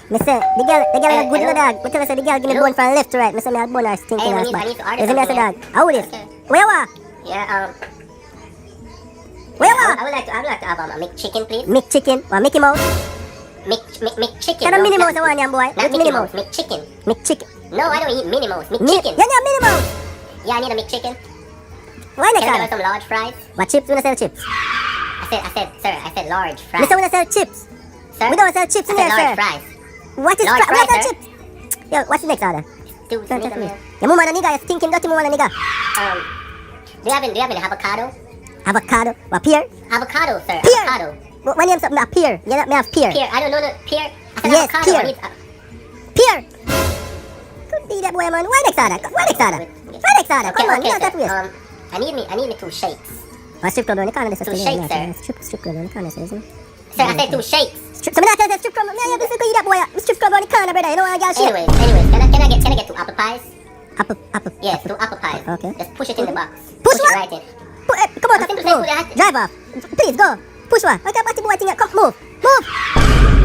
Me say, the girl is good in the dog. Me tell her say the girl give me bone from left to right. Me say me a bone her stinking ass back. I You see me as a dog. How this? Okay. Where you are? Yeah, Where you I are? would like to have a McChicken, please. McChicken. Or Mickey Mouse? McChicken. Can a no, Minnie Mouse not- I want you, boy? Not Which Mickey Minnie Mouse, Mouse? McChicken. McChicken. No, I don't eat Minnie Mouse. You McChicken. need a Minnie Mouse. Yeah, I need a McChicken. Why next Can I time? have some large fries? What chips? We don't sell chips. I said large fries. Me say we don't sell chips. Sir? We don't sell chips I in said here, large sir. fries. What is Large we don't fries, sell sir. chips? Yo, what's the next order? Dude, Don't nigga, touch me. man. Your mama and a nigga, you stinking dirty mama and a nigga. Do you have any avocado? Avocado. What, pear? Avocado, sir. Pear. Avocado. What name something? A pear. You not me have pear. Pear. I don't know the pear. I said Yes, avocado. pear. I need, Pear. Could be that boy, man. Why next order? Why next order? Why next order? Come on, you don't sir. touch me. I need me 2 shakes. What strip club on the corner? This is Two shakes, sir. Strip club on the corner, isn't it? Sir, I said 2 shakes. So me not tell you strip club. Yeah, this is that boy. Strip club on the corner, brother. You know what I got shit. Anyways, can I get 2 apple pies? Apple. Yes, 2 apple pies. Okay. Just push it in the box. Push it what? right in. Come on, Nothing to move. say, put it- Drive off. Please go. Push one. I got the boy thing. Come, move. Move.